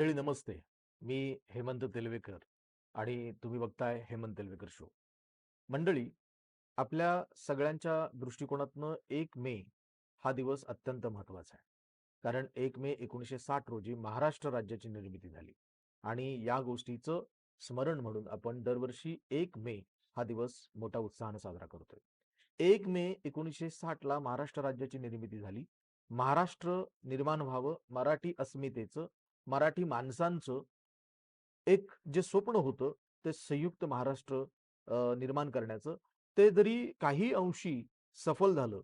मंडळी नमस्ते. मी हेमंत तेलवेकर आणि तुम्ही बघताय हेमंत तेलवेकर शो. मंडळी, आपल्या सगळ्यांच्या दृष्टिकोनातनं 1 मे हा दिवस अत्यंत महत्त्वाचा आहे. कारण 1 मे 1960 रोजी महाराष्ट्र राज्याची निर्मिती झाली आणि या गोष्टीचं स्मरण म्हणून आपण दरवर्षी 1 मे हा दिवस मोठ्या उत्साहाने साजरा करतोय. 1 मे 1960 ला महाराष्ट्र राज्याची निर्मिती झाली. महाराष्ट्र निर्माण व्हावं, मराठी अस्मितेचं, मराठी माणसांचं एक जे स्वप्न होतं, ते संयुक्त महाराष्ट्र निर्माण करण्याचं, ते जरी काही अंशी सफल झालं,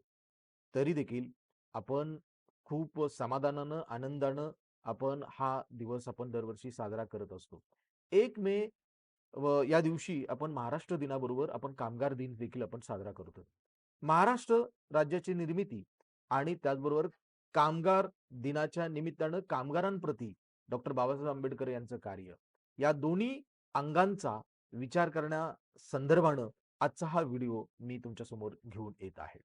तरी देखील आपण खूप समाधानानं, आनंदानं आपण हा दिवस आपण दरवर्षी साजरा करत असतो. 1 मे या दिवशी आपण महाराष्ट्र दिनाबरोबर आपण कामगार दिन देखील आपण साजरा करतो. महाराष्ट्र राज्याची निर्मिती आणि त्याचबरोबर कामगार दिनाच्या निमित्तानं कामगारांप्रती डॉक्टर बाबासाहेब आंबेडकर यांचं कार्य, या दोन्ही अंगांचा विचार करण्यासंदर्भानं आजचा हा व्हिडिओ मी तुमच्या समोर घेऊन येत आहे.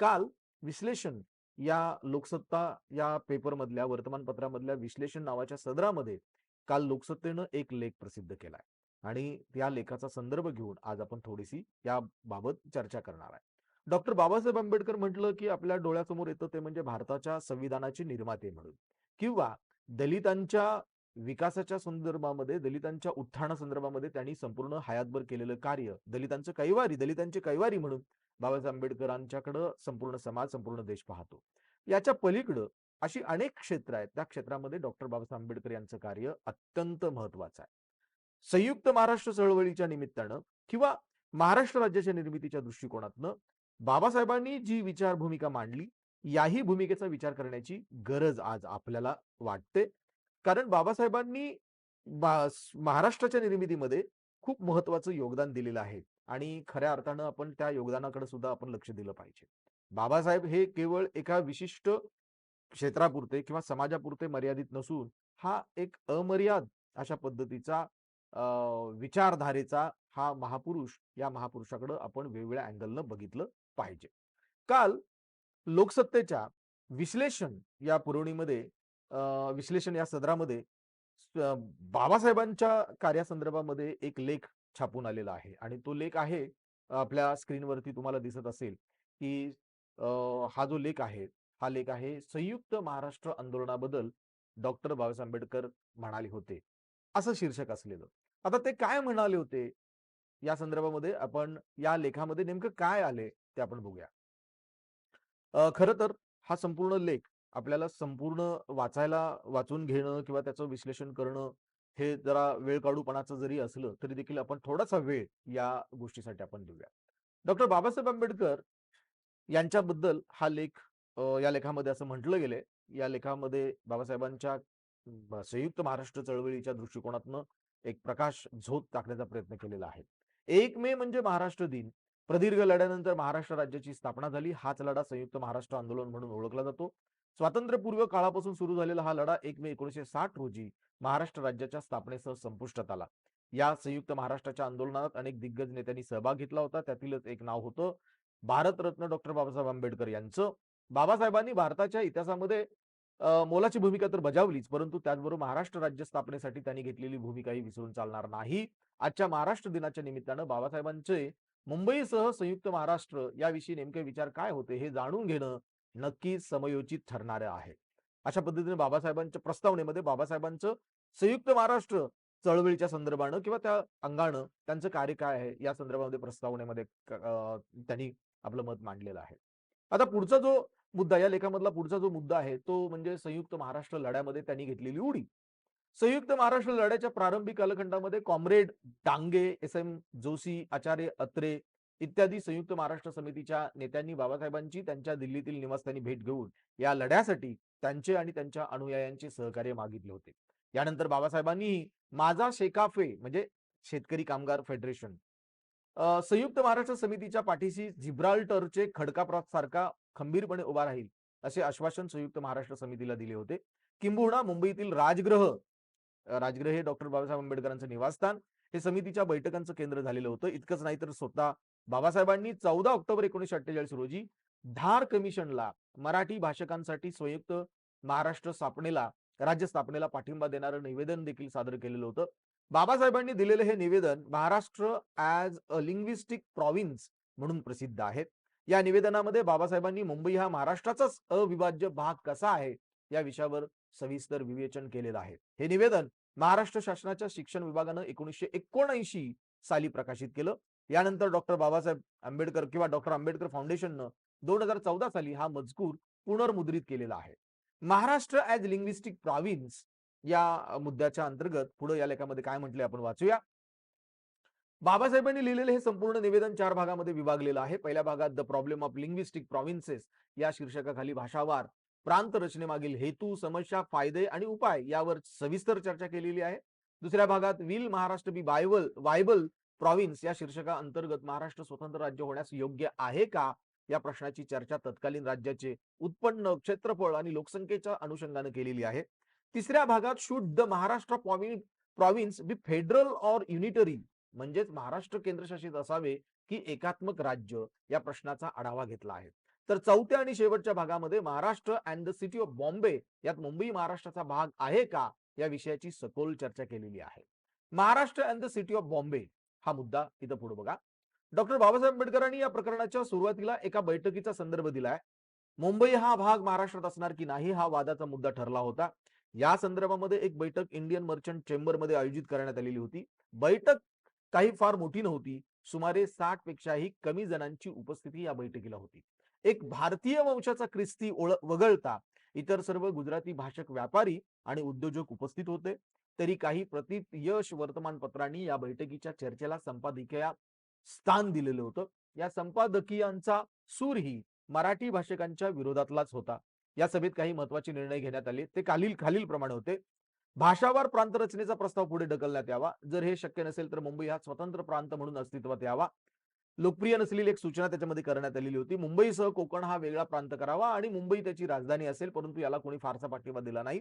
काल विश्लेषण या लोकसत्ता या पेपरमधल्या वर्तमानपत्रामधल्या विश्लेषण नावाच्या सदरामध्ये काल लोकसत्तेनं एक लेख प्रसिद्ध केलाय आणि त्या लेखाचा संदर्भ घेऊन आज आपण थोडीशी याबाबत चर्चा करणार आहे. डॉक्टर बाबासाहेब आंबेडकर म्हटलं की आपल्या डोळ्यासमोर येतं ते म्हणजे भारताच्या संविधानाचे निर्माते म्हणून किंवा दलितांच्या विकासाच्या संदर्भामध्ये, दलितांच्या उत्थानासंदर्भामध्ये त्यांनी संपूर्ण हयातभर केलेलं कार्य, दलितांचे कैवारी म्हणून बाबासाहेब आंबेडकरांच्याकडं संपूर्ण समाज, संपूर्ण देश पाहतो. याच्या पलीकडं अशी अनेक क्षेत्र आहेत. त्या क्षेत्रामध्ये डॉक्टर बाबासाहेब आंबेडकर यांचं कार्य अत्यंत महत्वाचं आहे. संयुक्त महाराष्ट्र चळवळीच्या निमित्तानं किंवा महाराष्ट्र राज्याच्या निर्मितीच्या दृष्टिकोनातनं बाबासाहेबांनी जी विचार भूमिका मांडली, याही भूमिकेचा विचार करण्याची गरज आज आपल्याला वाटते. कारण बाबासाहेबांनी महाराष्ट्राच्या निर्मितीमध्ये खूप महत्वाचं योगदान दिलेलं आहे आणि खऱ्या अर्थानं आपण त्या योगदानाकडे सुद्धा आपण लक्ष दिलं पाहिजे. बाबासाहेब हे केवळ एका विशिष्ट क्षेत्रापुरते किंवा समाजापुरते मर्यादित नसून हा एक अमर्याद अशा पद्धतीचा विचारधारेचा हा महापुरुष, या महापुरुषाकडे आपण वेगवेगळ्या अँगलनं बघितलं पाहिजे. काल लोकसत्तेच्या विश्लेषण या पुरवणीमध्ये विश्लेषण या सदरामध्ये बाबासाहेबांच्या कार्यासंदर्भामध्ये एक लेख छापून आलेला आहे आणि तो लेख आहे आपल्या स्क्रीनवरती तुम्हाला दिसत असेल की हा जो लेख आहे, हा लेख आहे संयुक्त महाराष्ट्र आंदोलनाबद्दल डॉक्टर बाबासाहेब आंबेडकर म्हणाले होते, असं शीर्षक असलेलं. आता ते काय म्हणाले होते या संदर्भामध्ये आपण या लेखामध्ये नेमकं काय आले ते आपण बघूया. खरं तर हा संपूर्ण लेख आपल्याला संपूर्ण वाचून घेणं किंवा त्याचं विश्लेषण करणं हे जरा वेळ काढूपणाचं जरी असलं तरी देखील आपण थोडासा वेळ या गोष्टीसाठी आपण देऊया. डॉक्टर बाबासाहेब आंबेडकर यांच्याबद्दल हा लेख या लेखामध्ये असं म्हटलं गेलंय. या लेखामध्ये बाबासाहेबांच्या संयुक्त महाराष्ट्र चळवळीच्या दृष्टिकोनातनं एक प्रकाश झोत टाकण्याचा प्रयत्न केलेला आहे. 1 मे म्हणजे महाराष्ट्र दिन. प्रदीर्घ लढ्यानंतर महाराष्ट्र राज्याची स्थापना झाली. हाच लढा संयुक्त महाराष्ट्र आंदोलन म्हणून ओळखला जातो. स्वातंत्र्यपूर्व काळापासून सुरू झालेला हा लढा 1 मे 1960 रोजी महाराष्ट्र राज्याच्या स्थापनेसह संपुष्टात आला. या संयुक्त महाराष्ट्राच्या आंदोलनात अनेक दिग्गज नेत्यांनी सहभाग घेतला होता. त्यातीलच एक नाव होतं भारतरत्न डॉक्टर बाबासाहेब आंबेडकर यांचं. बाबासाहेबांनी भारताच्या इतिहासामध्ये मोलाची भूमिका तर बजावलीच, परंतु त्याचबरोबर महाराष्ट्र राज्य स्थापनेसाठी त्यांनी घेतलेली भूमिकाही विसरून चालणार नाही. आजच्या महाराष्ट्र दिनाच्या निमित्तानं बाबासाहेबांचे मुंबईसह संयुक्त महाराष्ट्र याविषयी नेमके विचार काय होते हे जाणून घेणं नक्कीच समयोचित ठरणारं आहे. अशा पद्धतीने बाबासाहेबांच्या प्रस्तावनेमध्ये बाबासाहेबांचं संयुक्त महाराष्ट्र चळवळीच्या संदर्भानं किंवा त्या अंगानं त्यांचं कार्य काय आहे या संदर्भामध्ये प्रस्तावनेमध्ये त्यांनी आपलं मत मांडलेलं आहे. आता पुढचा जो मुद्दा, या लेखामधला पुढचा जो मुद्दा आहे तो म्हणजे संयुक्त महाराष्ट्र लढ्यामध्ये त्यांनी घेतलेली उडी. संयुक्त महाराष्ट्र लढ्याच्या प्रारंभिक कालखंडामध्ये कॉम्रेड डांगे, एस.एम. जोशी, आचार्य अत्रे इत्यादी संयुक्त महाराष्ट्र समितीच्या नेत्यांनी बाबासाहेबांची त्यांच्या दिल्लीतील निवासस्थानी भेट घेऊन या लढ्यासाठी त्यांचे आणि त्यांच्या अनुयायांचे सहकार्य मागितले होते. यानंतर बाबासाहेबांनी माझा शेकाफे म्हणजे शेतकरी कामगार फेडरेशन, संयुक्त महाराष्ट्र समितीच्या पाठीशी जिब्राल्टरचे खडकासारखा खंबीरपणे उभा राहील असे आश्वासन संयुक्त महाराष्ट्र समितीला दिले होते. किंबहुना मुंबईतील राजगृह हे डॉक्टर बाबासाहेब आंबेडकरांचं निवासस्थान हे समितीच्या बैठकांचं केंद्र झालेलं होतं. इतकंच नाही तर स्वतः बाबासाहेबांनी 14 ऑक्टोबर 1948 रोजी धार कमिशनला मराठी भाषकांसाठी संयुक्त महाराष्ट्र स्थापनेला राज्य स्थापनेला पाठिंबा देणारं निवेदन देखील सादर केलेलं होतं. बाबासाहेबांनी दिलेलं हे निवेदन Maharashtra as a linguistic province म्हणून प्रसिद्ध आहे. या निवेदनामध्ये बाबासाहेबांनी मुंबई हा महाराष्ट्राचाच अविभाज्य भाग कसा आहे या विषयावर सविस्तर विवेचन केलेलं आहे. हे निवेदन महाराष्ट्र शासनाच्या शिक्षण विभागानं 1979 साली प्रकाशित केलं. यानंतर डॉक्टर बाबासाहेब आंबेडकर किंवा डॉक्टर आंबेडकर फाउंडेशननं 2014 साली हा मजकूर पुनर्मुद्रित केलेला आहे. महाराष्ट्र ॲज लिंग्विस्टिक प्रॉव्हिन्स या मुद्द्याच्या अंतर्गत पुढे या लेखामध्ये काय म्हटले आपण वाचूया. बाबासाहेबांनी लिहिलेले हे संपूर्ण निवेदन 4 भागामध्ये विभागलेलं आहे. पहिल्या भागात द प्रॉब्लेम ऑफ लिंग्विस्टिक प्रॉव्हिन्सेस या शीर्षकाखाली भाषावार प्रांत रचनेमागील हेतू, समस्या, फायदे आणि उपाय यावर सविस्तर चर्चा केलेली आहे. दुसऱ्या भागात will Maharashtra be viable province या शीर्षका अंतर्गत महाराष्ट्र स्वतंत्र राज्य होण्यास योग्य आहे का या प्रश्नाची चर्चा तत्कालीन राज्याचे उत्पन्न, क्षेत्रफळ आणि लोकसंख्येच्या अनुषंगाने केलेली आहे. तिसऱ्या भागात should the Maharashtra province be federal or unitary म्हणजेच महाराष्ट्र केंद्रशासित असावे की एकात्मक राज्य या प्रश्नाचा आढावा घेतला आहे. तर चौथ्या आणि शेवटच्या भागामध्ये Maharashtra and the city of Bombay यात मुंबई महाराष्ट्राचा भाग आहे का या विषयाची सखोल चर्चा केलेली आहे. Maharashtra and the city of Bombay हा मुद्दा इथं पुढे बघा. डॉक्टर बाबासाहेब आंबेडकरांनी या प्रकरणाच्या सुरुवातीला एका बैठकीचा संदर्भ दिलाय. मुंबई हा भाग महाराष्ट्रात असणार की नाही हा वादाचा मुद्दा ठरला होता. या संदर्भामध्ये एक बैठक इंडियन मर्चंट चेंबरमध्ये आयोजित करण्यात आलेली होती. बैठक काही फार मोठी नव्हती. सुमारे 60 पेक्षाही कमी जणांची उपस्थिती या बैठकीला होती. एक भारतीय वंशाचा ख्रिस्ती वगळता इतर सर्व गुजराती भाषक व्यापारी आणि उद्योजक उपस्थित होते. तरी काही यश वर्तमानपत्रांनी या बैठकीच्या चर्चेला संपादकीय स्थान दिलेलं होतं. या संपादकीयांचा सूरही मराठी भाषकांच्या विरोधातलाच होता. या सभेत काही महत्वाचे निर्णय घेण्यात आले. ते खालील प्रमाणे होते. भाषावार प्रांत रचनेचा प्रस्ताव पुढे ढकलण्यात यावा. जर हे शक्य नसेल तर मुंबई हा स्वतंत्र प्रांत म्हणून अस्तित्वात यावा. लोकप्रिय नसलेली एक सूचना त्याच्यामध्ये करण्यात आलेली होती. मुंबईसह कोकण हा वेगळा प्रांत करावा आणि मुंबई त्याची राजधानी असेल, परंतु याला कोणी फारसा पाठिंबा दिला नाही.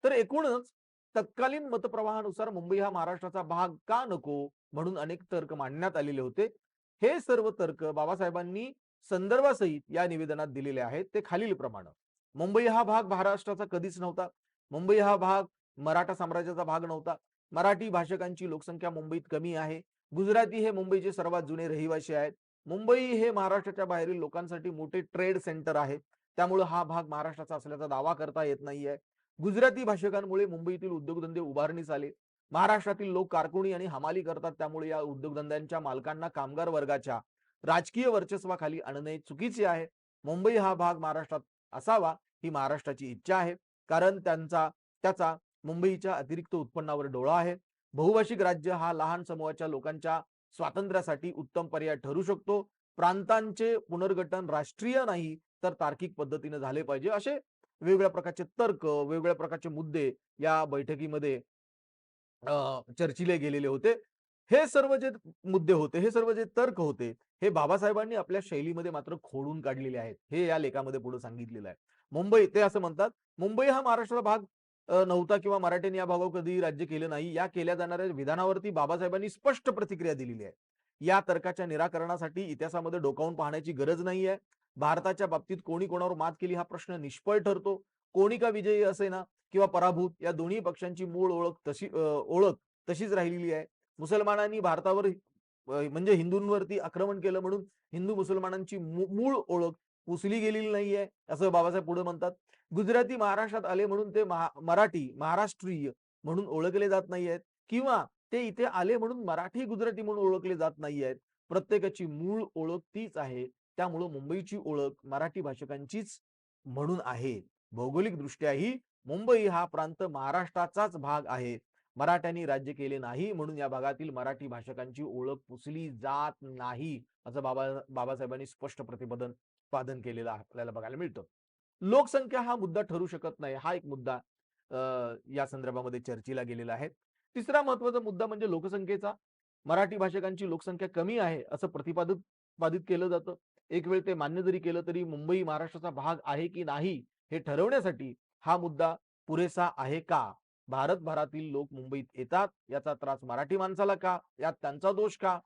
तर एकूणच तत्कालीन मतप्रवाहानुसार मुंबई हा महाराष्ट्राचा भाग का नको म्हणून अनेक तर्क मांडण्यात आलेले होते. हे सर्व तर्क बाबासाहेबांनी संदर्भासहित या निवेदनात दिलेले आहेत. ते खालील प्रमाणे. मुंबई हा भाग महाराष्ट्राचा कधीच नव्हता. मुंबई हा भाग मराठा साम्राज्याचा भाग नव्हता. मराठी भाषकांची लोकसंख्या मुंबईत कमी आहे. गुजराती हे मुंबईचे सर्वात जुने रहिवासी आहेत. मुंबई हे महाराष्ट्राच्या बाहेरील लोकांसाठी मोठे ट्रेड सेंटर आहे. त्यामुळे हा भाग महाराष्ट्राचा असल्याचा दावा करता येत नाहीये. गुजराती भाषकांमुळे मुंबईतील उद्योगधंदे उभारणीस आले. महाराष्ट्रातील लोक कारकुनी आणि हमाली करतात. त्यामुळे या उद्योगधंद्यांच्या मालकांना कामगार वर्गाच्या राजकीय वर्चस्वाखाली आणणे चुकीचे आहे. मुंबई हा भाग महाराष्ट्रात असावा ही महाराष्ट्राची इच्छा आहे. कारण त्याचा मुंबईच्या अतिरिक्त उत्पन्नावर डोळा आहे. बहुभाषिक राज्य हा लहान समूहाच्या लोकांच्या स्वातंत्र्यासाठी उत्तम पर्याय ठरू शकतो. प्रांतांचे पुनर्गठन राष्ट्रीय नाही तर तार्किक पद्धतीने झाले पाहिजे. असे वेगवेगळ्या प्रकारचे तर्क, वेगवेगळ्या प्रकारचे मुद्दे या बैठकीमध्ये चर्चिले गेलेले होते. हे सर्व जे मुद्दे होते, हे सर्व जे तर्क होते, हे बाबासाहेबांनी आपल्या शैलीमध्ये मात्र खोडून काढलेले आहेत. हे या लेखामध्ये पुढे सांगितलेलं आहे. मुंबई ते असं म्हणतात, मुंबई हा महाराष्ट्राचा भाग नव्हता किंवा मराठ्यांनी या भागावर कधी राज्य केलं नाही. या केल्या जाणाऱ्या विधानावरती बाबासाहेबांनी स्पष्ट प्रतिक्रिया दिलेली आहे. या तर्काच्या निराकरणासाठी इतिहासामध्ये डोकावून पाहण्याची गरज नाहीये. भारताच्या बाबतीत कोणी कोणावर मात केली हा प्रश्न निष्फळ ठरतो. कोणी का विजयी असेना किंवा पराभूत या दोन्ही पक्षांची मूळ ओळख तशीच राहिलेली आहे. मुसलमानांनी भारतावर म्हणजे हिंदूंवरती आक्रमण केलं म्हणून हिंदू मुसलमानांची मूळ ओळख पुसली गेलेली नाहीये असं बाबासाहेब पुढे म्हणतात. गुजराती महाराष्ट्रात आले म्हणून ते मराठी महाराष्ट्रीय म्हणून ओळखले जात नाहीयेत किंवा ते इथे आले म्हणून मराठी गुजराती म्हणून ओळखले जात नाहीयेत. प्रत्येकाची मूळ ओळख तीच आहे. त्यामुळे मुंबईची ओळख मराठी भाषकांचीच म्हणून आहे. भौगोलिक दृष्ट्याही मुंबई हा प्रांत महाराष्ट्राचाच भाग आहे. मराठ्यांनी राज्य केले नाही म्हणून या भागातील मराठी भाषकांची ओळख पुसली जात नाही असं बाबासाहेबांनी स्पष्ट प्रतिपादन केलेलं आपल्याला बघायला मिळतं. लोकसंख्या हा मुद्दा ठरू शकत नाही हा एक मुद्दा या संदर्भामध्ये चर्चेला गेलेला आहे. तिसरा महत्वाचा मुद्दा म्हणजे लोकसंख्येचा. मराठी भाषकांची लोकसंख्या कमी आहे असं प्रतिपादित केलं जातं. एक वेळ ते मान्य जरी केलं तरी मुंबई महाराष्ट्राचा भाग आहे की नाही हे ठरवण्यासाठी हा मुद्दा पुरेसा आहे का? भारतभरातील लोक मुंबईत येतात याचा त्रास मराठी माणसाला का? यात त्यांचा दोष का?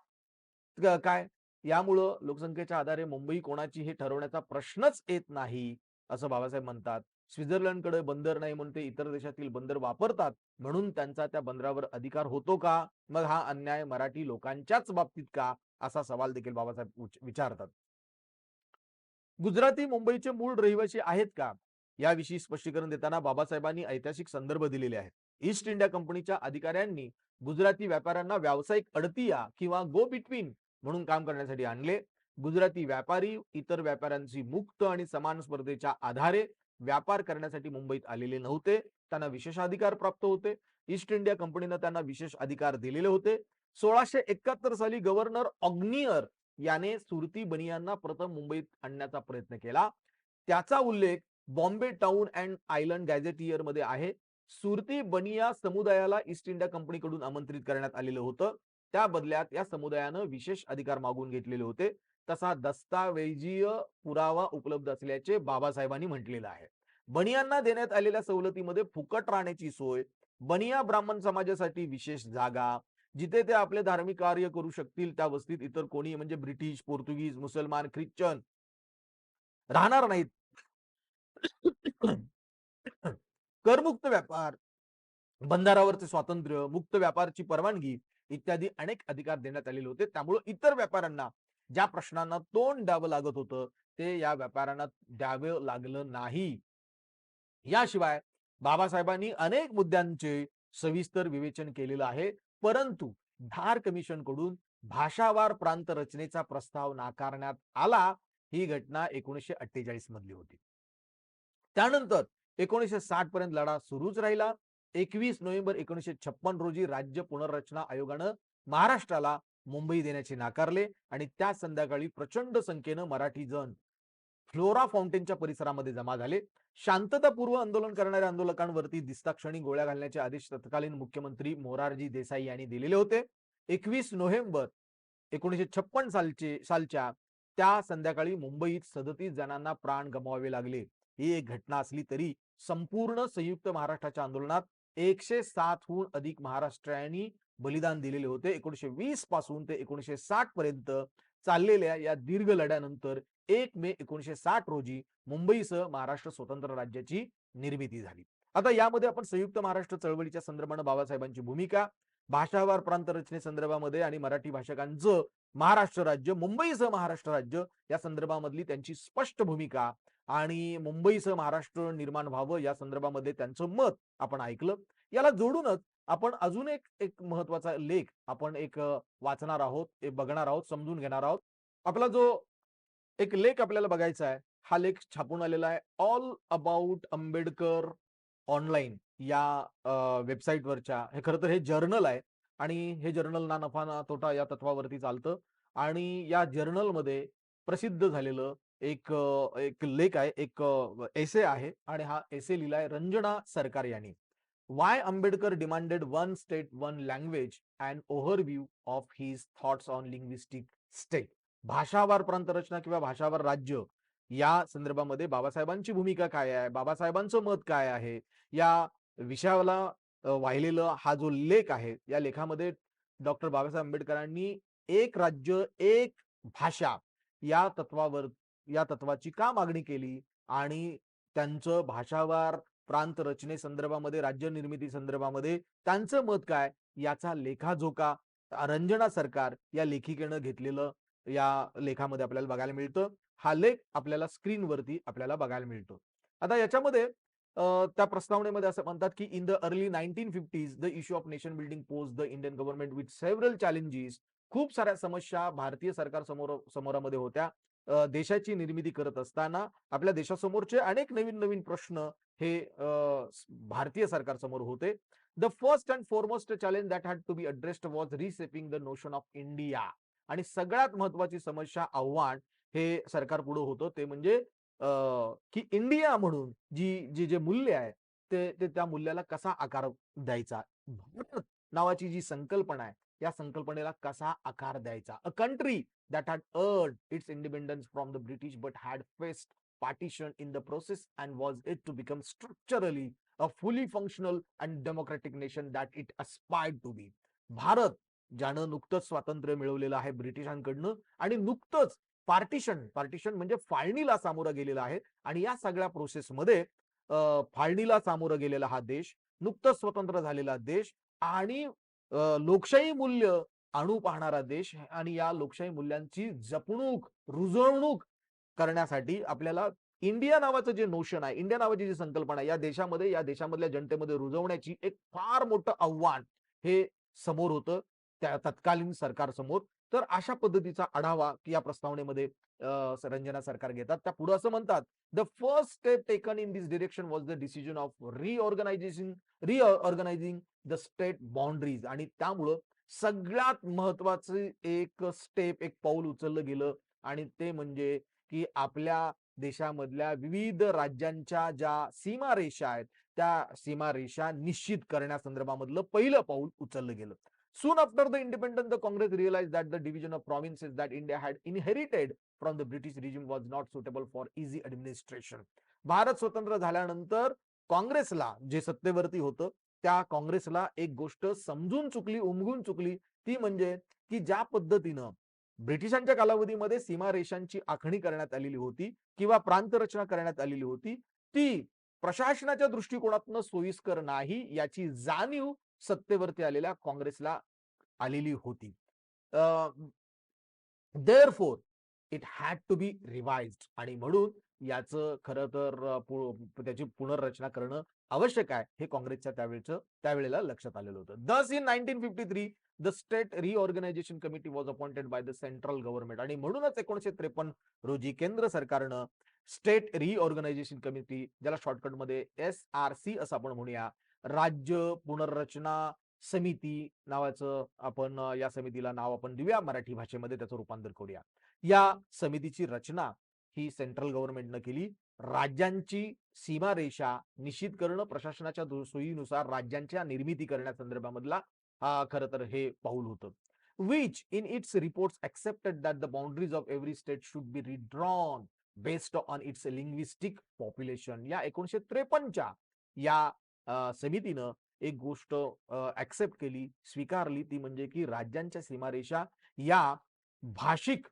काय? यामुळं लोकसंख्येच्या आधारे मुंबई कोणाची हे ठरवण्याचा प्रश्नच येत नाही. असं बाबासाहेब म्हणतात. स्वित्झर्लंडकडे बंदर नाही म्हणून ते इतर देशातील बंदर वापरतात, म्हणून त्यांचा त्या बंदरावर अधिकार होतो का? मग हा अन्याय मराठी लोकांच्याच बाबतीत का? असा सवाल देखील बाबासाहेब विचारतात. गुजराती मुंबईचे मूळ रहिवासी आहेत का? याविषयी स्पष्टीकरण देताना बाबासाहेबांनी ऐतिहासिक संदर्भ दिलेले आहेत. ईस्ट इंडिया कंपनीच्या अधिकाऱ्यांनी गुजराती व्यापाऱ्यांना व्यावसायिक अडतिया किंवा गो बिटवीन म्हणून काम करण्यासाठी आणले. गुजराती व्यापारी इतर व्यापाऱ्यांशी मुक्त आणि समान स्पर्धेच्या आधारे व्यापार करण्यासाठी मुंबईत आलेले नव्हते. त्यांना विशेष अधिकार प्राप्त होते. ईस्ट इंडिया कंपनीने त्यांना विशेष अधिकार दिलेले होते. 1671 साली गव्हर्नर ऑग्नियर याने सुरती बनियांना प्रथम मुंबईत आणण्याचा प्रयत्न केला. त्याचा उल्लेख Bombay town and island gazetteer मध्ये आहे. सुरती बनिया समुदायाला ईस्ट इंडिया कंपनीकडून आमंत्रित करण्यात आलेलं होतं. त्या बदल्यात या समुदायानं विशेष अधिकार मागून घेतलेले होते. तसा दस्तावेजीय पुरावा उपलब्ध असल्याचे बाबासाहेबांनी म्हटलेलं आहे. बनियांना देण्यात आलेल्या सवलतीमध्ये फुकट राहण्याची सोय, बनिया ब्राह्मण समाजासाठी विशेष जागा, जिथे ते आपले धार्मिक कार्य करू शकतील त्या वस्तीत इतर कोणी म्हणजे ब्रिटिश, पोर्तुगीज, मुसलमान, ख्रिश्चन राहणार नाहीत. करमुक्त व्यापार, बंदरावरचे स्वातंत्र्य, मुक्त व्यापाराची परवानगी इत्यादी अनेक अधिकार देण्यात आलेले होते. त्यामुळे इतर व्यापाऱ्यांना ज्या प्रश्नांना तोंड द्यावं लागत होतं ते या व्यापाऱ्यांना द्यावं लागलं नाही. याशिवाय बाबासाहेबांनी अनेक मुद्द्यांचे सविस्तर विवेचन केलेलं आहे. परंतु धार कमिशन कडून भाषावार प्रांत रचनेचा प्रस्ताव नाकारण्यात आला. ही घटना 1948 मधली होती. त्यानंतर 1960 पर्यंत लढा सुरूच राहिला. 21 नोव्हेंबर 1956 रोजी राज्य पुनर्रचना आयोगानं महाराष्ट्राला मुंबई देण्याचे नाकारले आणि त्या संध्याकाळी प्रचंड संख्येनं मराठी जण फ्लोरा फाउंटेनच्या परिसरामध्ये जमा झाले. शांततापूर्व आंदोलन करणाऱ्या आंदोलकांवरती दिसताक्षणी गोळ्या घालण्याचे आदेश तत्कालीन मुख्यमंत्री मोरारजी देसाई यांनी दिलेले होते. 21 नोव्हेंबर 1956 सालच्या त्या संध्याकाळी मुंबईत 37 जणांना प्राण गमवावे लागले. ही एक घटना असली तरी संपूर्ण संयुक्त महाराष्ट्राच्या आंदोलनात 107 हून अधिक महाराष्ट्रीयांनी बलिदान दिलेले होते. 1920 पासून ते 1960 पर्यंत चाललेल्या या दीर्घ लढ्यानंतर 1 मे 1960 रोजी मुंबईसह महाराष्ट्र स्वतंत्र राज्याची निर्मिती झाली. आता यामध्ये आपण संयुक्त महाराष्ट्र चळवळीच्या संदर्भानं बाबासाहेबांची भूमिका, भाषावार प्रांत रचनेसंदर्भामध्ये आणि मराठी भाषकांचं महाराष्ट्र राज्य, मुंबईसह महाराष्ट्र राज्य या संदर्भामधली त्यांची स्पष्ट भूमिका आणि मुंबईसह महाराष्ट्र निर्माण व्हावं या संदर्भामध्ये त्यांचं मत आपण ऐकलं. याला जोडूनच आपण अजून एक महत्वाचा लेख आपण वाचणार आहोत, बघणार आहोत, समजून घेणार आहोत. आपला जो एक लेख आपल्याला बघायचा आहे, हा लेख छापून आलेला आहे ऑल अबाउट आंबेडकर ऑनलाईन या वेबसाईटवरच्या. हे खरं तर हे जर्नल आहे आणि हे जर्नल ना नफा ना तोटा या तत्वावरती चालतं आणि या जर्नलमध्ये प्रसिद्ध झालेलं एक लेख आहे, एक एसे आहे आणि हा एसे लिहिलाय रंजना सरकार यांनी. Why Ambedkar demanded one state one language and overview of his thoughts on linguistic state. भाषावार प्रांतरचना किंवा भाषावार राज्य या संदर्भामध्ये बाबासाहेबांची भूमिका काय आहे, बाबासाहेबांचं मत काय आहे, या विषयाला वाहिलेला हा जो लेख आहे, या लेखामध्ये डॉक्टर बाबासाहेब आंबेडकरांनी एक राज्य एक भाषा या तत्वाची का मागणी केली आणि त्यांचं भाषावार प्रांत रचने संदर्भामध्ये, राज्य निर्मिती संदर्भामध्ये त्यांचं मत काय याचा लेखाजोखा रंजना सरकार या लेखिकेनं घेतलेलं या लेखामध्ये आपल्याला बघायला मिळतं. हा लेख आपल्याला स्क्रीनवरती आपल्याला बघायला मिळतो. आता याच्यामध्ये त्या प्रस्तावनेमध्ये असं म्हणतात की in the early 1950s the issue of nation building pose the Indian government with several challenges. खूप साऱ्या समस्या भारतीय सरकार समोरामध्ये होत्या. देशाची निर्मिती करत असताना आपल्या देशासमोरचे अनेक नवीन नवीन प्रश्न हे भारतीय सरकार समोर होते. The first and foremost challenge that had to be addressed was reshaping the notion of India. आणि सगळ्यात महत्वाची समस्या, आव्हान हे सरकार पुढे होतं ते म्हणजे की इंडिया म्हणून जे मूल्य आहे ते त्या मूल्याला कसा आकार द्यायचा, भारत नावाची जी संकल्पना आहे या संकल्पनेला कसा आकार द्यायचा. A country that had earned its independence from the British but had faced partition in the process and was it to become structurally a fully functional and democratic nation that it aspired to be. Bharat ज्यानं नुकतंच स्वातंत्र्य मिळवलेलं आहे ब्रिटिशांकडनं आणि नुकतंच partition partition म्हणजे फाळणीला सामोरा गेलेला आहे. आणि या सगळ्या प्रोसेसमध्ये फाळणीला सामोरं गेलेला हा देश, नुकतंच स्वतंत्र झालेला देश आणि लोकशाही मूल्य आणू पाहणारा देश आणि या लोकशाही मूल्यांची जपणूक, रुजवणूक करण्यासाठी आपल्याला इंडिया नावाचं जे नोशन आहे, इंडिया नावाची जी संकल्पना आहे, या देशामधल्या जनतेमध्ये रुजवण्याची एक फार मोठं आव्हान हे समोर होतं त्या तत्कालीन सरकारसमोर. तर अशा पद्धतीचा आढावा या प्रस्तावनेमध्ये रंजना सरकार घेतात. त्या पुढे असं म्हणतात, the first step taken in this direction was the decision of reorganizing the state boundaries. आणि त्यामुळं सगळ्यात महत्वाचं एक पाऊल उचललं गेलं आणि ते म्हणजे की आपल्या देशामधल्या विविध राज्यांच्या ज्या सीमारेषा आहेत, त्या सीमारेषा निश्चित करण्यासंदर्भामधलं पहिलं पाऊल उचललं गेलं. Soon after the independence, the Congress realized that the division of provinces that India had inherited from the British regime was not suitable for easy administration. Bharat स्वतंत्र झाल्यानंतर काँग्रेसला, जे सत्तेवरती होतं, त्या काँग्रेसला एक गोष्ट समजून चुकली, उमगून चुकली. ती म्हणजे की ज्या पद्धतीनं ब्रिटिशांच्या कालावधीमध्ये सीमारेषांची आखणी करण्यात आलेली होती किंवा प्रांतरचना करण्यात आलेली होती, ती प्रशासनाच्या दृष्टिकोनातून सोयीस्कर नाही याची जाणीव सत्तेवरती आलेल्या काँग्रेसला आलेली होती. Therefore it had to be revised. आणि म्हणून याचं खरं तर त्याची पुनर्रचना करणं आवश्यक आहे हे काँग्रेसच्या त्यावेळेला लक्षात आलेलं होतं. Thus in 1953 the state reorganization committee was appointed by the central government. आणि म्हणूनच 1953 रोजी केंद्र सरकारनं स्टेट रिऑर्गनायझेशन कमिटी, ज्याला शॉर्टकटमध्ये SRC असं आपण म्हणूया, राज्य पुनर्रचना समिती नावाचं आपण या समितीला नाव आपण देऊया, मराठी भाषेमध्ये त्याचं रूपांतर करूया. या समितीची रचना ही सेंट्रल गव्हर्नमेंटनं केली. राज्यांची सीमारेषा निश्चित करणं, प्रशासनाच्या सोयीनुसार राज्यांच्या निर्मिती करण्यासंदर्भामधला खरं तर हे पाऊल होतं. which in its reports accepted that the boundaries of every state should be redrawn based on its linguistic population. या 1953च्या या समितीनं एक गोष्ट ऍक्सेप्ट केली, स्वीकारली, ती म्हणजे की राज्यांच्या सीमारेषा या भाषिक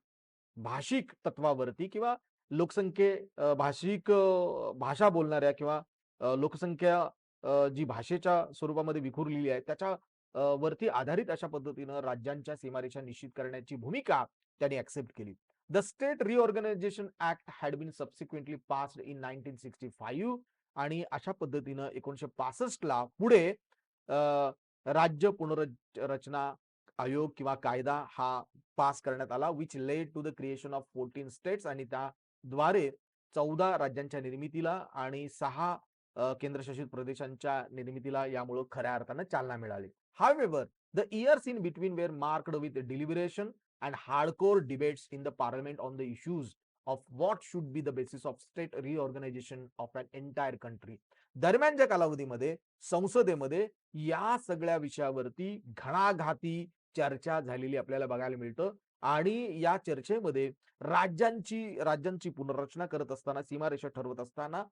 भाषिक तत्वावरती किंवा भाषिक भाषा बोलणाऱ्या किंवा लोकसंख्या जी भाषेच्या स्वरूपामध्ये विखुरलेली आहे त्याच्या वरती आधारित अशा पद्धतीनं राज्यांच्या सीमारेषा निश्चित करण्याची भूमिका त्यांनी ऍक्सेप्ट केली. The state reorganization act had been subsequently passed in 1965. आणि अशा पद्धतीनं 1965 ला पुढे राज्य पुनर्रचना आयोग किंवा कायदा हा पास करण्यात आला, which led to the creation of 14 states. आणि त्याद्वारे 14 राज्यांच्या निर्मितीला आणि 6 केंद्रशासित प्रदेशांच्या निर्मितीला यामुळे खऱ्या अर्थानं चालना मिळाली. However, the years in between were marked with deliberation and hardcore debates in the parliament on the issues of what should be the basis of state reorganization of an entire country. दरम्यानच्या कालावधीमध्ये संसदेमध्ये या सगळ्या विषयावरती घणाघाती चर्चा झालेली आपल्याला बघायला मिळतं. आणि या चर्चेमध्ये राज्यांची पुनर्रचना करत असताना, सीमारेषा ठरवत असताना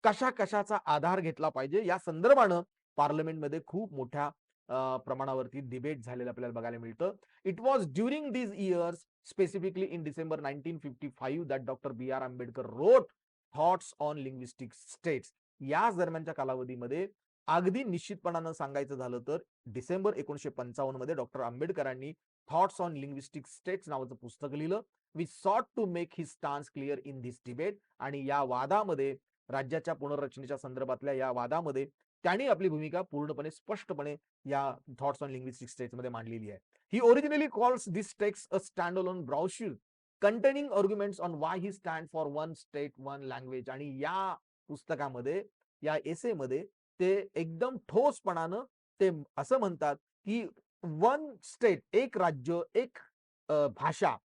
कशा कशाचा आधार घेतला पाहिजे या संदर्भानं पार्लमेंटमध्ये खूप मोठ्या प्रमाणावरती डिबेट झालेलं आपल्याला बघायला मिळतं. It was during these years, specifically in December 1955, that doctor B.R. Ambedkar wrote thoughts on linguistic states. याच दरम्यानच्या कालावधीमध्ये अगदी निश्चितपणानं सांगायचं झालं तर डिसेंबर 1955 मध्ये डॉक्टर आंबेडकरांनी थॉट्स ऑन लिंग्विस्टिक स्टेट्स नावाचं पुस्तक लिहिलं. We sought to make his stance clear in this debate. आणि या वादामध्ये, राज्याच्या पुनर्रचनेच्या संदर्भातल्या या वादामध्ये त्यांनी आपली भूमिका पूर्णपणे स्पष्टपणे या थॉट्स ऑन लिंग्विस्टिक स्टेट्स मध्ये मांडलेली आहे. He originally calls this text a stand alone brochure containing arguments on why he stand for one state one language. आणि या पुस्तकामध्ये, या एसेमध्ये ते एकदम ठोसपणानं ते असं म्हणतात की वन स्टेट, एक राज्य एक भाषा,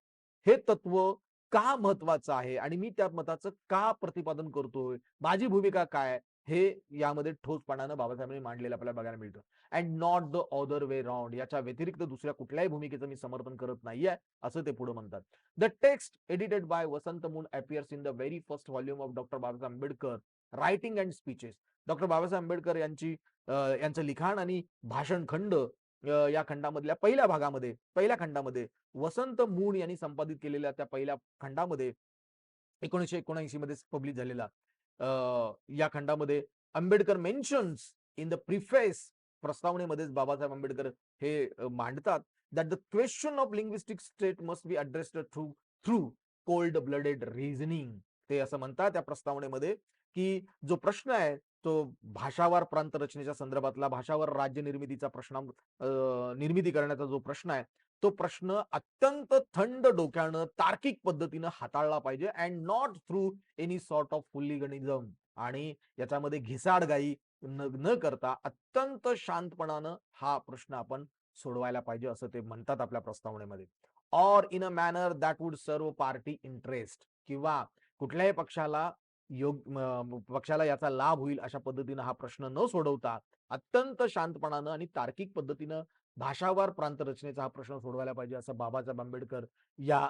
हे तत्व का महत्वाचं आहे आणि मी त्या मताचं का प्रतिपादन करतोय, माझी भूमिका काय, हे यामध्ये ठोसपणानं बाबासाहेबांनी मांडलेलं आपल्याला बघायला मिळतं. And not the other way round. याच्या व्यतिरिक्त दुसऱ्या कुठल्याही भूमिकेचं मी समर्थन करत नाहीये असं ते पुढे म्हणतात. The text edited by Vasant moon appears in the very first volume of doctor Babasaheb Ambedkar writing and speeches. Doctor Babasaheb Ambedkar यांचं लिखाण आणि भाषण खंड या खंडामधल्या पहिल्या भागामध्ये, पहिल्या खंडामध्ये वसंत मूळ यांनी संपादित केलेल्या त्या पहिल्या खंडामध्ये 1979 मध्ये पब्लिश झालेला या खंडामध्ये Ambedkar mentions in the preface प्रस्तावनेमध्येच बाबासाहेब आंबेडकर हे मांडतात that the question of linguistic state must be addressed through through cold blooded reasoning. ते असं म्हणतात त्या प्रस्तावनेमध्ये की जो प्रश्न आहे तो भाषावार प्रांत रचनेच्या संदर्भातला भाषावार राज्य निर्मितीचा प्रश्न निर्मिती करण्याचा जो प्रश्न आहे तो प्रश्न अत्यंत थंड डोक्यानं तार्किक पद्धतीनं हाताळला पाहिजे and not through any sort of hooliganism. आणि याच्यामध्ये घिसाडघाई न करता अत्यंत शांतपणानं हा प्रश्न आपण सोडवायला पाहिजे असं ते म्हणतात आपल्या प्रस्तावनेमध्ये. Or in a manner that would serve party interest, किंवा कुठल्याही पक्षाला याचा लाभ होईल अशा पद्धतीनं हा प्रश्न न सोडवता अत्यंत शांतपणानं आणि तार्किक पद्धतीनं भाषावार प्रांत रचनेचा हा प्रश्न सोडवायला पाहिजे असं बाबासाहेब आंबेडकर या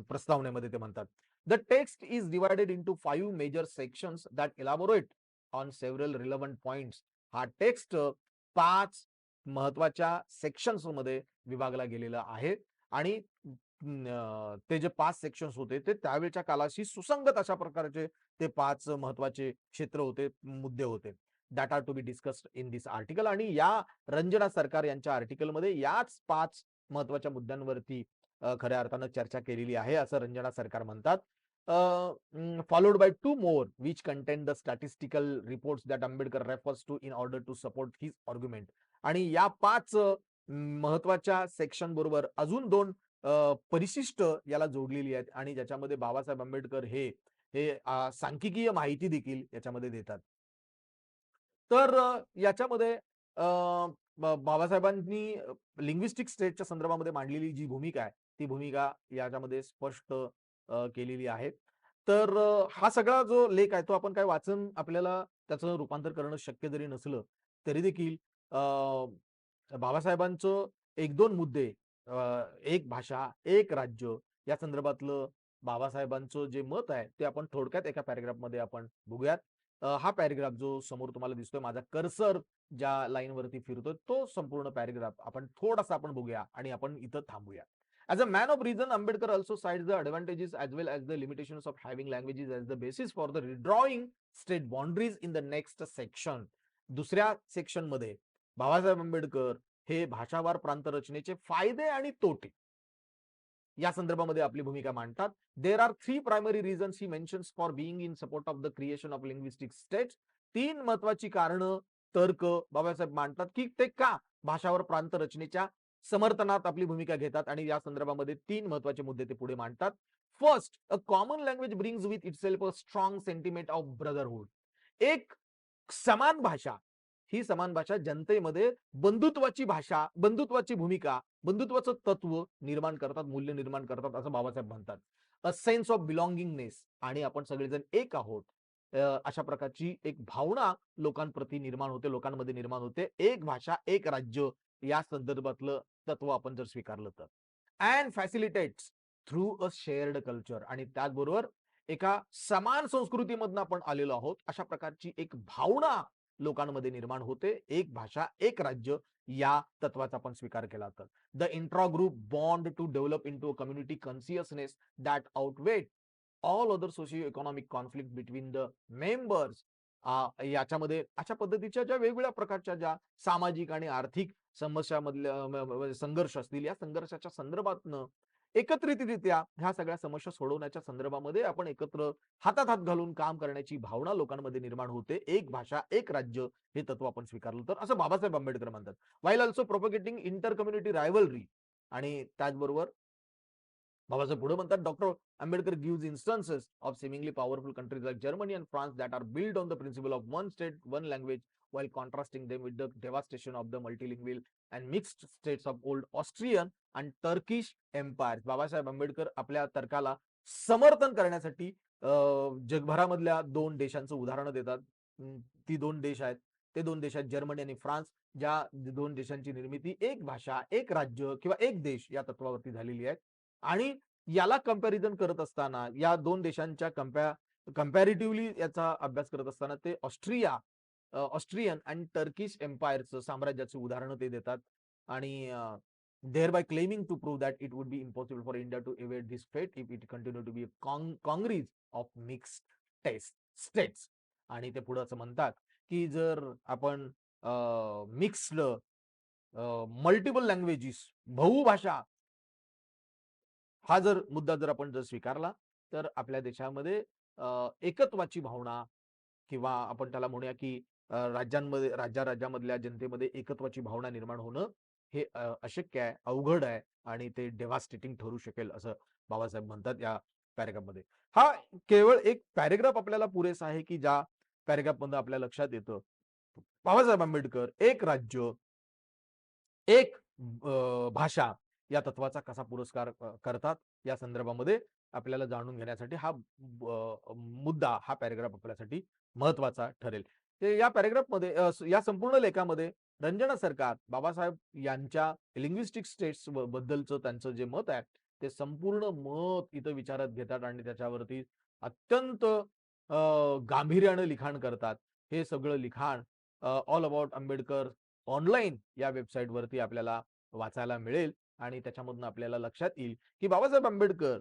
प्रस्तावनेमध्ये ते म्हणतात. The text is divided into 5 major sections that elaborate on several relevant points. हा टेक्स्ट 5 महत्वाच्या सेक्शन्स मध्ये विभागला गेलेला आहे आणि ते जे 5 सेक्शन्स होते ते त्यावेळच्या कालाशी सुसंगत अशा प्रकारचे ते 5 महत्वाचे क्षेत्र होते, मुद्दे होते. That are to be discussed in this article. आणि या रंजना सरकार यांच्या आर्टिकलमध्ये याच 5 महत्वाच्या मुद्द्यांवरती खऱ्या अर्थानं चर्चा केलेली आहे असं रंजना सरकार म्हणतात. Followed by 2 more which contain the statistical reports that Ambedkar refers to in order to support his argument. आणि या 5 महत्वाच्या सेक्शन बरोबर अजून 2 परिशिष्ट याला जोडलेली आहेत आणि ज्याच्यामध्ये बाबासाहेब आंबेडकर हे हे सांख्यिकीय माहिती देखील याच्यामध्ये देतात. तर याच्यामध्ये बाबासाहेबांनी लिंग्विस्टिक स्टेटच्या संदर्भामध्ये मांडलेली जी भूमिका आहे ती भूमिका याच्यामध्ये स्पष्ट केलेली आहे. तर हा सगळा जो लेख आहे तो आपण काय वाचन आपल्याला त्याचं रूपांतर करणं शक्य जरी नसलं तरी देखील बाबासाहेबांचं 1-2 मुद्दे, एक भाषा, एक राज्य या संदर्भातलं बाबासाहेबांचं जे मत आहे ते आपण थोडक्यात एका पॅराग्राफमध्ये आपण बघूयात. हा पॅराग्राफ जो समोर तुम्हाला दिसतोय माझा कर्सर ज्या लाईनवरती फिरतोय तो संपूर्ण पॅराग्राफ आपण थोडासा आपण बघूया आणि आपण इथं थांबूया. As a man of reason, Ambedkar also cites the advantages as well as the limitations of having languages as the basis for the redrawing state boundaries in the next section. दुसऱ्या section मध्ये बाबासाहेब आंबेडकर हे भाषावार प्रांत रचनेचे फायदे आणि तोटे या संदर्भामध्ये आपली भूमिका मांडतात. There are 3 primary reasons he mentions for being in support of the creation of linguistic states. 3 महत्वाची कारणं तर्क बाबासाहेब मांडतात की ते का भाषावर प्रांत रचनेच्या समर्थनात आपली भूमिका घेतात आणि या संदर्भामध्ये 3 महत्वाचे मुद्दे ते पुढे मांडतात. First, a common language brings with itself a strong sentiment of brotherhood. एक समान भाषा, ही समान भाषा जनतेमध्ये बंधुत्वाची भाषा, बंधुत्वाची भूमिका, बंधुत्वाचं तत्व निर्माण करतात, मूल्य निर्माण करतात असं बाबासाहेब म्हणतात. अ सेन्स ऑफ बिलॉंगिंगनेस, आणि आपण सगळेजण एक आहोत अशा प्रकारची एक भावना लोकांप्रती निर्माण होते, लोकांमध्ये निर्माण होते. एक भाषा, एक राज्य या संदर्भातलं तत्व आपण जर स्वीकारलं तर. And facilitates through a shared culture, आणि त्याचबरोबर एका समान संस्कृतीमधनं आपण आलेलो आहोत अशा प्रकारची एक भावना लोकांमध्ये निर्माण होते. एक भाषा, एक राज्य या तत्वाचा आपण स्वीकार केला तर. The intra group bond to develop into a community consciousness that outweigh all other socio economic conflict between the members. याच्यामध्ये अशा पद्धतीच्या ज्या वेगवेगळ्या प्रकारच्या ज्या सामाजिक आणि आर्थिक समस्यामधल्या संघर्ष असतील या संघर्षाच्या संदर्भातनं एकत्रितरित्या ह्या सगळ्या समस्या सोडवण्याच्या संदर्भामध्ये आपण एकत्र हातात हात घालून काम करण्याची भावना लोकांमध्ये निर्माण होते. एक भाषा, एक राज्य हे तत्व आपण स्वीकारलं तर असं बाबासाहेब आंबेडकर म्हणतात. While also propagating inter community rivalry. आणि त्याचबरोबर बाबासाहेब पुढे म्हणतात doctor Ambedkar gives instances of seemingly powerful countries like Germany and France that are build on the principle of one state one language while contrasting them with the devastation of the multilingual and mixed states of old Austrian and Turkish empires. Babasaheb Ambedkar आपल्या तर्काला समर्थन करण्यासाठी जगभरामधल्या 2 देशांचं उदाहरण देतात. ती 2 देश आहेत. ते 2 देश आहेत जर्मनी आणि फ्रान्स, ज्या 2 देशांची निर्मिती एक भाषा, एक राज्य किंवा एक देश या तत्वावरती झालेली आहे. आणि याला कंपॅरिझन करत असताना या 2 देशांच्या कंपॅरेटिव्हली याचा अभ्यास करत असताना ते ऑस्ट्रियन आणि टर्किश एम्पायरचं साम्राज्याचे उदाहरण ते देतात. आणि thereby claiming to prove that it would be impossible for India to evade this fate if it continued to be a congress of mixed states. आणि ते पुढे असं म्हणतात की जर आपण मिक्स्ड मल्टिपल लँग्वेजेस बहुभाषा हा जर मुद्दा जर आपण जर स्वीकारला तर आपल्या देशामध्ये एकत्वाची भावना किंवा आपण त्याला म्हणूया की राज्यांमध्ये राज्यामधल्या जनतेमध्ये एकत्वाची भावना निर्माण होणं हे अशक्य आहे, अवघड आहे आणि ते डेव्हास्टेटिंग ठरू शकेल असं बाबासाहेब म्हणतात या पॅरेग्राफमध्ये. हा केवळ एक पॅरेग्राफ आपल्याला पुरेसा आहे की ज्या पॅरेग्राफमध्ये आपल्या लक्षात येतं बाबासाहेब आंबेडकर एक राज्य एक भाषा या तत्वाचा कसा पुरस्कार करतात या संदर्भामध्ये आपल्याला जाणून घेण्यासाठी हा मुद्दा हा पॅरेग्राफ आपल्यासाठी महत्वाचा ठरेल. ते या पॅरेग्राफमध्ये या संपूर्ण लेखामध्ये रंजना सरकार बाबासाहेब यांच्या लिंग्विस्टिक स्टेट्स बद्दलचं त्यांचं जे मत आहे ते संपूर्ण मत इथं विचारात घेतात आणि त्याच्यावरती अत्यंत गांभीर्यानं लिखाण करतात. हे सगळं लिखाण ऑल अबाउट आंबेडकर ऑनलाईन या वेबसाईटवरती आपल्याला वाचायला मिळेल आणि त्याच्यामधून आपल्याला लक्षात येईल की बाबासाहेब आंबेडकर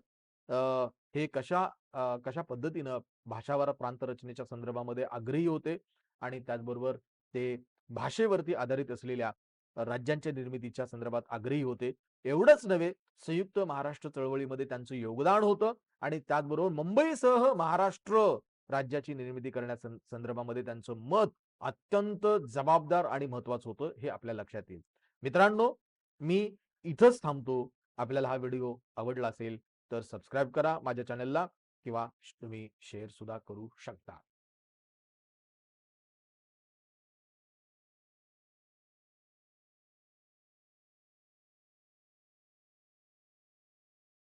हे कशा पद्धतीनं भाषावार प्रांत रचनेच्या संदर्भामध्ये आग्रही होते आणि त्याचबरोबर ते भाषेवरती आधारित असलेल्या राज्यांच्या निर्मितीच्या संदर्भात आग्रही होते. एवढंच नव्हे, संयुक्त महाराष्ट्र चळवळीमध्ये त्यांचं योगदान होतं आणि त्याचबरोबर मुंबईसह महाराष्ट्र राज्याची निर्मिती करण्याच्या संदर्भामध्ये त्यांचं मत अत्यंत जबाबदार आणि महत्वाचं होतं हे आपल्या लक्षात येईल. मित्रांनो, मी इथंच थांबतो. आपल्याला हा व्हिडिओ आवडला असेल तर सबस्क्राईब करा माझ्या चॅनलला किंवा तुम्ही शेअर सुद्धा करू शकता.